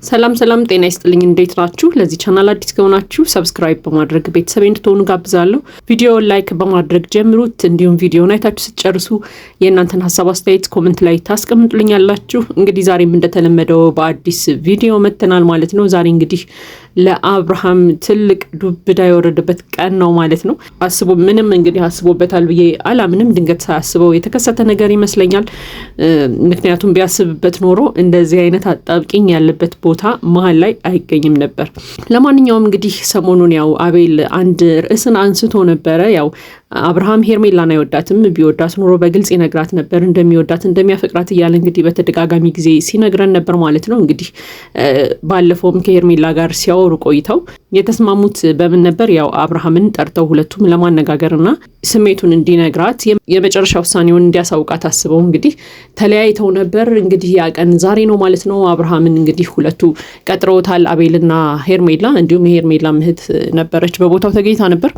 ሰላም ጤና ይስጥልኝ እንዴት ናችሁ? ለዚህ ቻናል አዲስ ከሆናችሁ ሰብስክራይብ በማድረግ ቤተሰብ እንድትሆኑ ጋብዛለሁ። ቪዲዮውን ላይክ በማድረግ ጀምሩት። እንዲሁም ቪዲዮውን አይታችሁ ስትጨርሱ የእናንተን ሀሳብ አስተያየት ኮሜንት ላይ ታስቀምጡልኛላችሁ። እንግዲህ ዛሬም እንደተለመደው በአዲስ ቪዲዮ መጥተናል ማለት ነው። ዛሬ እንግዲህ ለአብርሃም ትልቅ ዱብዳ የወረደበት ቀን ነው ማለት ነው። ምንም እንግዲህ አስቦበታል ብዬ አላምንም። ድንገት ሳያስበው የተከሰተ ነገር ይመስለኛል። ምክንያቱም ቢያስብበት ኖሮ እንደዚህ አይነት አጣብቂኝ ያለበት ቦታ መሀል ላይ አይገኝም ነበር። ለማንኛውም እንግዲህ ሰሞኑን ያው አቤል አንድ ርዕስን አንስቶ ነበረ። ያው አብርሃም ሄርሜላን አይወዳትም፣ ቢወዳት ኖሮ በግልጽ ይነግራት ነበር እንደሚወዳት እንደሚያፈቅራት እያለ እንግዲህ በተደጋጋሚ ጊዜ ሲነግረን ነበር ማለት ነው። እንግዲህ ባለፈውም ከሄርሜላ ጋር ሲያወሩ ቆይተው የተስማሙት በምን ነበር? ያው አብርሃምን ጠርተው ሁለቱም ለማነጋገርና ስሜቱን እንዲነግራት የመጨረሻ ውሳኔውን እንዲያሳውቃት አስበው እንግዲህ ተለያይተው ነበር። እንግዲህ ያ ቀን ዛሬ ነው ማለት ነው። አብርሃምን እንግዲህ ሁለቱ ቀጥረውታል፣ አቤልና ሄርሜላ። እንዲሁም የሄርሜላ እህት ነበረች በቦታው ተገኝታ ነበር።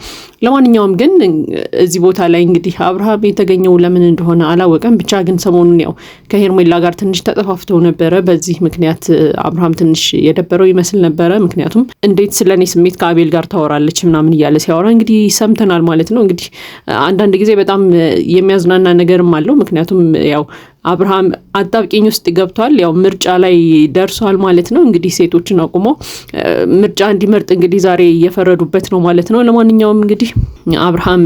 ለማንኛውም ግን እዚህ ቦታ ላይ እንግዲህ አብርሃም የተገኘው ለምን እንደሆነ አላወቀም። ብቻ ግን ሰሞኑን ያው ከሄርሜላ ጋር ትንሽ ተጠፋፍተው ነበረ። በዚህ ምክንያት አብርሃም ትንሽ የደበረው ይመስል ነበረ። ምክንያቱም እንዴት ስለኔ ስሜት ከአቤል ጋር ታወራለች ምናምን እያለ ሲያወራ እንግዲህ ሰምተናል ማለት ነው። እንግዲህ አንዳንድ ጊዜ በጣም የሚያዝናና ነገርም አለው። ምክንያቱም ያው አብርሃም አጣብቂኝ ውስጥ ገብቷል። ያው ምርጫ ላይ ደርሷል ማለት ነው። እንግዲህ ሴቶችን አቁሞ ምርጫ እንዲመርጥ እንግዲህ ዛሬ እየፈረዱበት ነው ማለት ነው። ለማንኛውም እንግዲህ አብርሃም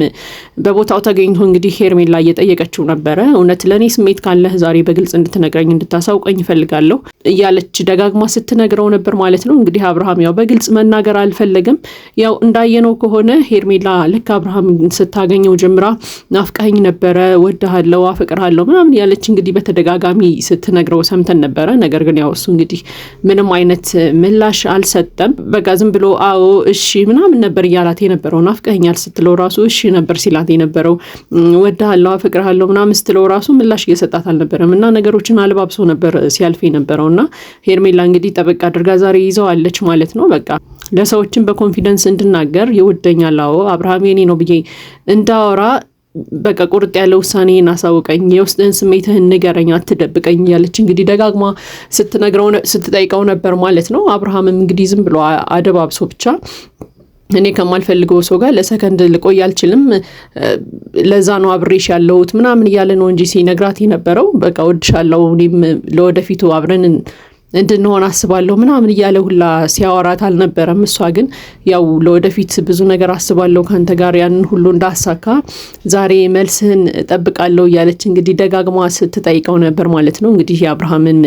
በቦታው ተገኝቶ እንግዲህ ሄርሜላ እየጠየቀችው ነበረ። እውነት ለእኔ ስሜት ካለህ ዛሬ በግልጽ እንድትነግረኝ እንድታሳውቀኝ እፈልጋለሁ እያለች ደጋግማ ስትነግረው ነበር ማለት ነው። እንግዲህ አብርሃም ያው በግልጽ መናገር አልፈለግም። ያው እንዳየነው ከሆነ ሄርሜላ ልክ አብርሃም ስታገኘው ጀምራ ናፍቀኸኝ ነበረ፣ ወድሃለሁ፣ አፈቅርሃለሁ ምናምን ያለች እንግዲህ በተደጋጋሚ ስትነግረው ሰምተን ነበረ። ነገር ግን ያው እሱ እንግዲህ ምንም አይነት ምላሽ አልሰጠም። በቃ ዝም ብሎ አዎ እሺ ምናምን ነበር እያላት የነበረው። ናፍቀኸኛል ስትለው ራሱ እሺ ነበር ሲላት የነበረው። ወድሃለሁ፣ አፈቅርሃለሁ ምናምን ስትለው ራሱ ምላሽ እየሰጣት አልነበረም እና ነገሮችን አልባብሶ ነበር ሲያልፍ የነበረው እና ሄርሜላ እንግዲህ ጠበቅ አድርጋ ዛሬ ይዘዋለች ማለት ነው። በቃ ለሰዎችን በኮንፊደንስ እንድናገር ይወደኛል፣ አዎ አብርሃም የኔ ነው ብዬ እንዳወራ በቃ ቁርጥ ያለ ውሳኔ አሳውቀኝ፣ የውስጥህን ስሜትህን ንገረኝ፣ አትደብቀኝ ያለች እንግዲህ ደጋግማ ስትጠይቀው ነበር ማለት ነው። አብርሃምም እንግዲህ ዝም ብሎ አደባብሶ ብቻ እኔ ከማልፈልገው ሰው ጋር ለሰከንድ ልቆይ አልችልም፣ ለዛ ነው አብሬሽ ያለሁት ምናምን እያለ ነው እንጂ ሲነግራት የነበረው በቃ ወድሻለሁ፣ እኔም ለወደፊቱ አብረን እንድንሆን አስባለሁ ምናምን እያለ ሁላ ሲያወራት አልነበረም። እሷ ግን ያው ለወደፊት ብዙ ነገር አስባለሁ ካንተ ጋር ያንን ሁሉ እንዳሳካ ዛሬ መልስህን እጠብቃለሁ እያለች እንግዲህ ደጋግማ ስትጠይቀው ነበር ማለት ነው። እንግዲህ የአብርሃምን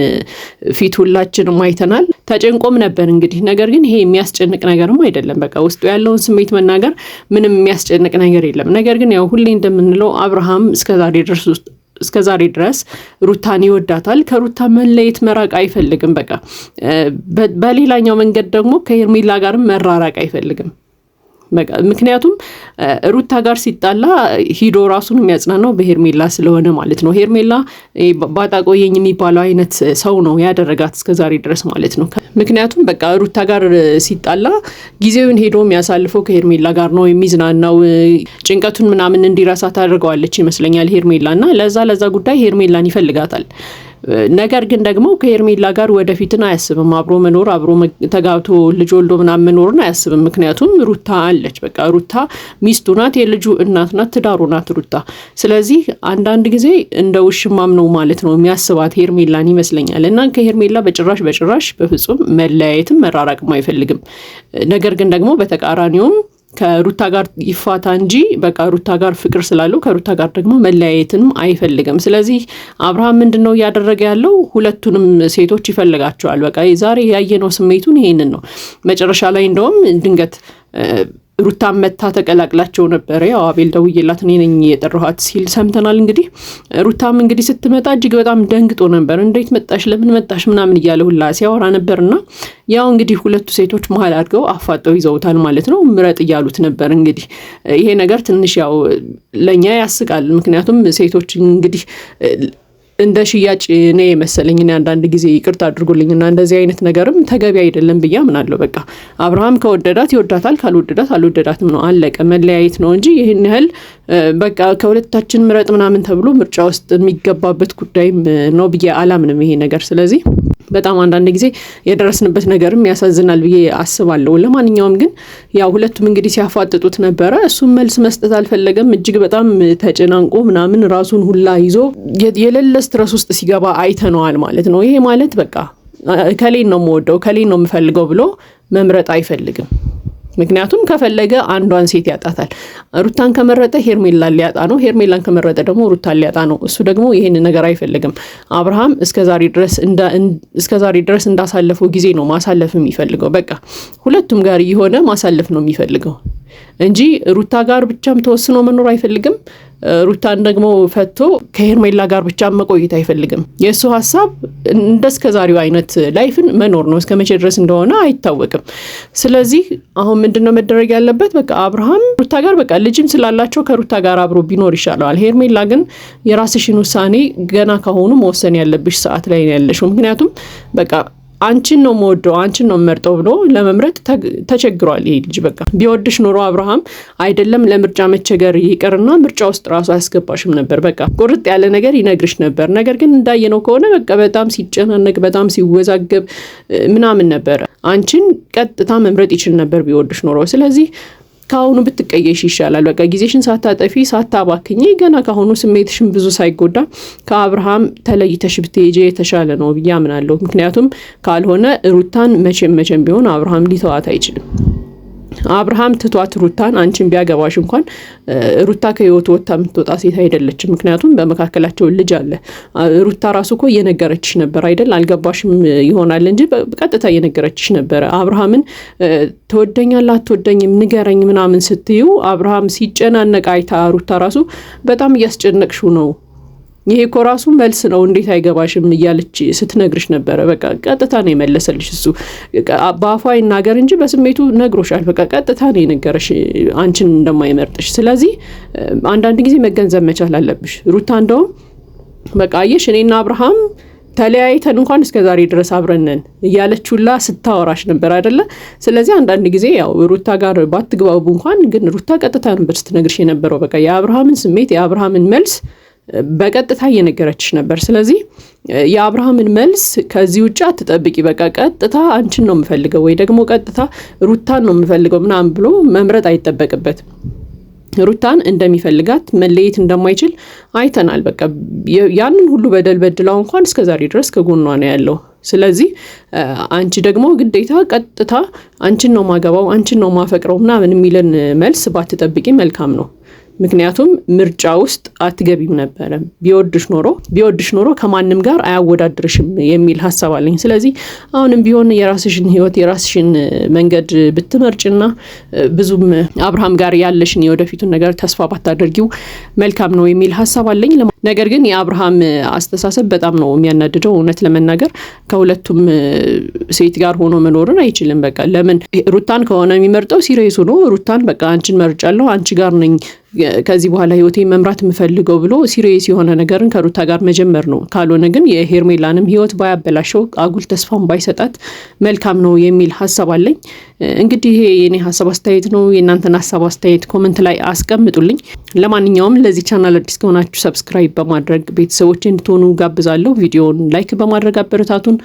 ፊት ሁላችንም አይተናል። ተጨንቆም ነበር እንግዲህ። ነገር ግን ይሄ የሚያስጨንቅ ነገርም አይደለም። በቃ ውስጡ ያለውን ስሜት መናገር ምንም የሚያስጨንቅ ነገር የለም። ነገር ግን ያው ሁሌ እንደምንለው አብርሃም እስከ ዛሬ ድረስ ሩታን ይወዳታል። ከሩታ መለየት መራቅ አይፈልግም። በቃ በሌላኛው መንገድ ደግሞ ከሄርሜላ ጋርም መራራቅ አይፈልግም። ምክንያቱም ሩታ ጋር ሲጣላ ሂዶ ራሱን የሚያጽናናው በሄርሜላ ስለሆነ ማለት ነው። ሄርሜላ ባጣቆየኝ የሚባለው አይነት ሰው ነው ያደረጋት እስከዛሬ ድረስ ማለት ነው። ምክንያቱም በቃ ሩታ ጋር ሲጣላ ጊዜውን ሄዶ የሚያሳልፈው ከሄርሜላ ጋር ነው የሚዝናናው። ጭንቀቱን ምናምን እንዲረሳ ታደርገዋለች ይመስለኛል ሄርሜላ እና ለዛ ጉዳይ ሄርሜላን ይፈልጋታል። ነገር ግን ደግሞ ከሄርሜላ ጋር ወደፊትን አያስብም። አብሮ መኖር አብሮ ተጋብቶ ልጅ ወልዶ ምናምን መኖርን አያስብም። ምክንያቱም ሩታ አለች። በቃ ሩታ ሚስቱ ናት፣ የልጁ እናት ናት፣ ትዳሩ ናት ሩታ። ስለዚህ አንዳንድ ጊዜ እንደ ውሽማም ነው ማለት ነው የሚያስባት ሄርሜላን ይመስለኛል። እና ከሄርሜላ በጭራሽ በፍጹም መለያየትም መራራቅም አይፈልግም። ነገር ግን ደግሞ በተቃራኒውም ከሩታ ጋር ይፋታ እንጂ በቃ ሩታ ጋር ፍቅር ስላለው ከሩታ ጋር ደግሞ መለያየትንም አይፈልግም። ስለዚህ አብርሃም ምንድነው እያደረገ ያለው? ሁለቱንም ሴቶች ይፈልጋቸዋል። በቃ ዛሬ ያየነው ስሜቱን ይሄንን ነው። መጨረሻ ላይ እንደውም ድንገት ሩታም መታ ተቀላቅላቸው ነበረ። ያው አቤል ደውዬላት እኔ ነኝ የጠራኋት ሲል ሰምተናል። እንግዲህ ሩታም እንግዲህ ስትመጣ እጅግ በጣም ደንግጦ ነበር። እንዴት መጣሽ፣ ለምን መጣሽ ምናምን እያለ ሁላ ሲያወራ ነበርና ያው እንግዲህ ሁለቱ ሴቶች መሀል አድርገው አፋጠው ይዘውታል ማለት ነው። ምረጥ እያሉት ነበር። እንግዲህ ይሄ ነገር ትንሽ ያው ለኛ ያስቃል። ምክንያቱም ሴቶች እንግዲህ እንደ ሽያጭ እኔ መሰለኝ እኔ አንዳንድ ጊዜ ይቅርታ አድርጉልኝና እንደዚህ አይነት ነገርም ተገቢ አይደለም ብዬ አምናለሁ። በቃ አብርሃም ከወደዳት ይወዳታል፣ ካልወደዳት አልወደዳትም ነው፣ አለቀ። መለያየት ነው እንጂ ይህን ያህል በቃ ከሁለታችን ምረጥ ምናምን ተብሎ ምርጫ ውስጥ የሚገባበት ጉዳይም ነው ብዬ አላምንም ይሄ ነገር። ስለዚህ በጣም አንዳንድ ጊዜ የደረስንበት ነገርም ያሳዝናል ብዬ አስባለሁ። ለማንኛውም ግን ያው ሁለቱም እንግዲህ ሲያፋጥጡት ነበረ። እሱም መልስ መስጠት አልፈለገም። እጅግ በጣም ተጨናንቆ ምናምን ራሱን ሁላ ይዞ የሌለ ስትረስ ውስጥ ሲገባ አይተነዋል ማለት ነው። ይሄ ማለት በቃ ከሌን ነው የምወደው ከሌን ነው የምፈልገው ብሎ መምረጥ አይፈልግም። ምክንያቱም ከፈለገ አንዷን ሴት ያጣታል። ሩታን ከመረጠ ሄርሜላን ሊያጣ ነው። ሄርሜላን ከመረጠ ደግሞ ሩታን ሊያጣ ነው። እሱ ደግሞ ይሄን ነገር አይፈልግም። አብርሃም እስከዛሬ ድረስ እንዳሳለፈው ጊዜ ነው ማሳለፍ የሚፈልገው። በቃ ሁለቱም ጋር የሆነ ማሳለፍ ነው የሚፈልገው እንጂ ሩታ ጋር ብቻም ተወስኖ መኖር አይፈልግም። ሩታን ደግሞ ፈቶ ከሄርሜላ ጋር ብቻ መቆየት አይፈልግም። የእሱ ሀሳብ እንደስከዛሬው አይነት ላይፍን መኖር ነው። እስከ መቼ ድረስ እንደሆነ አይታወቅም። ስለዚህ አሁን ምንድነው መደረግ ያለበት? በቃ አብርሃም ሩታ ጋር በቃ ልጅም ስላላቸው ከሩታ ጋር አብሮ ቢኖር ይሻለዋል። ሄርሜላ ግን የራስሽን ውሳኔ ገና ካሁኑ መወሰን ያለብሽ ሰዓት ላይ ነው ያለሽው። ምክንያቱም በቃ አንቺን ነው የምወደው አንቺን ነው የምመርጠው ብሎ ለመምረጥ ተቸግሯል ይሄ ልጅ። በቃ ቢወድሽ ኖሮ አብርሃም አይደለም ለምርጫ መቸገር ይቅርና ምርጫ ውስጥ ራሱ አያስገባሽም ነበር። በቃ ቁርጥ ያለ ነገር ይነግርሽ ነበር። ነገር ግን እንዳየነው ከሆነ በቃ በጣም ሲጨናነቅ በጣም ሲወዛገብ ምናምን ነበር። አንቺን ቀጥታ መምረጥ ይችል ነበር ቢወድሽ ኖሮ። ስለዚህ ካሁኑ ብትቀየሽ ይሻላል። በቃ ጊዜሽን ሳታጠፊ ሳታባክኝ ገና ካሁኑ ስሜትሽን ብዙ ሳይጎዳ ከአብርሃም ተለይተሽ ብትሄጂ የተሻለ ነው ብዬ አምናለሁ። ምክንያቱም ካልሆነ ሩታን መቼም ቢሆን አብርሃም ሊተዋት አይችልም። አብርሃም ትቷት ሩታን አንቺን ቢያገባሽ እንኳን ሩታ ከህይወቱ ወጣ የምትወጣ ሴት አይደለችም። ምክንያቱም በመካከላቸው ልጅ አለ። ሩታ ራሱ እኮ እየነገረችሽ ነበር አይደል? አልገባሽም ይሆናል እንጂ በቀጥታ እየነገረችሽ ነበር። አብርሃምን ትወደኛለህ አትወደኝም ንገረኝ ምናምን ስትዩ አብርሃም ሲጨናነቅ አይታ ሩታ ራሱ በጣም እያስጨነቅሽው ነው ይሄ እኮ ራሱ መልስ ነው እንዴት አይገባሽም እያለች ስትነግርሽ ነበረ። በቃ ቀጥታ ነው የመለሰልሽ። እሱ በአፏ ይናገር እንጂ በስሜቱ ነግሮሻል። በቃ ቀጥታ ነው የነገረሽ አንቺን እንደማይመርጥሽ። ስለዚህ አንዳንድ ጊዜ መገንዘብ መቻል አለብሽ። ሩታ እንደውም በቃ አየሽ እኔና አብርሃም ተለያይተን እንኳን እስከዛሬ ድረስ አብረነን እያለችውላ ስታወራሽ ነበር አይደለ? ስለዚህ አንዳንድ ጊዜ ያው ሩታ ጋር ባትግባቡ እንኳን ግን ሩታ ቀጥታ ነበር ስትነግርሽ የነበረው። በቃ የአብርሃምን ስሜት የአብርሃምን መልስ በቀጥታ እየነገረችሽ ነበር። ስለዚህ የአብርሃምን መልስ ከዚህ ውጭ አትጠብቂ። በቃ ቀጥታ አንቺን ነው የምፈልገው ወይ ደግሞ ቀጥታ ሩታን ነው የምፈልገው ምናምን ብሎ መምረጥ አይጠበቅበትም። ሩታን እንደሚፈልጋት መለየት እንደማይችል አይተናል። በቃ ያንን ሁሉ በደል በድላው እንኳን እስከዛሬ ድረስ ከጎኗ ነው ያለው። ስለዚህ አንቺ ደግሞ ግዴታ ቀጥታ አንቺን ነው ማገባው አንቺን ነው ማፈቅረው ምናምን የሚለን መልስ ባትጠብቂ መልካም ነው። ምክንያቱም ምርጫ ውስጥ አትገቢም ነበረ። ቢወድሽ ኖሮ ከማንም ጋር አያወዳድርሽም የሚል ሀሳብ አለኝ። ስለዚህ አሁንም ቢሆን የራስሽን ህይወት የራስሽን መንገድ ብትመርጭና ብዙም አብርሃም ጋር ያለሽን የወደፊቱን ነገር ተስፋ ባታደርጊው መልካም ነው የሚል ሀሳብ አለኝ። ነገር ግን የአብርሃም አስተሳሰብ በጣም ነው የሚያናድደው። እውነት ለመናገር ከሁለቱም ሴት ጋር ሆኖ መኖርን አይችልም። በቃ ለምን ሩታን ከሆነ የሚመርጠው ሲሪየስ ሆኖ ሩታን በቃ አንቺን መርጫለሁ አንቺ ጋር ነኝ ከዚህ በኋላ ህይወቴ መምራት የምፈልገው ብሎ ሲሪየስ የሆነ ነገርን ከሩታ ጋር መጀመር ነው። ካልሆነ ግን የሄርሜላንም ህይወት ባያበላሸው አጉል ተስፋም ባይሰጣት መልካም ነው የሚል ሀሳብ አለኝ። እንግዲህ ይሄ የኔ ሀሳብ አስተያየት ነው። የእናንተን ሀሳብ አስተያየት ኮሜንት ላይ አስቀምጡልኝ። ለማንኛውም ለዚህ ቻናል አዲስ ከሆናችሁ ሰብስክራይብ በማድረግ ቤተሰቦች እንድትሆኑ ጋብዛለሁ። ቪዲዮውን ላይክ በማድረግ አበረታቱን።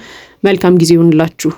መልካም ጊዜ ይሁንላችሁ።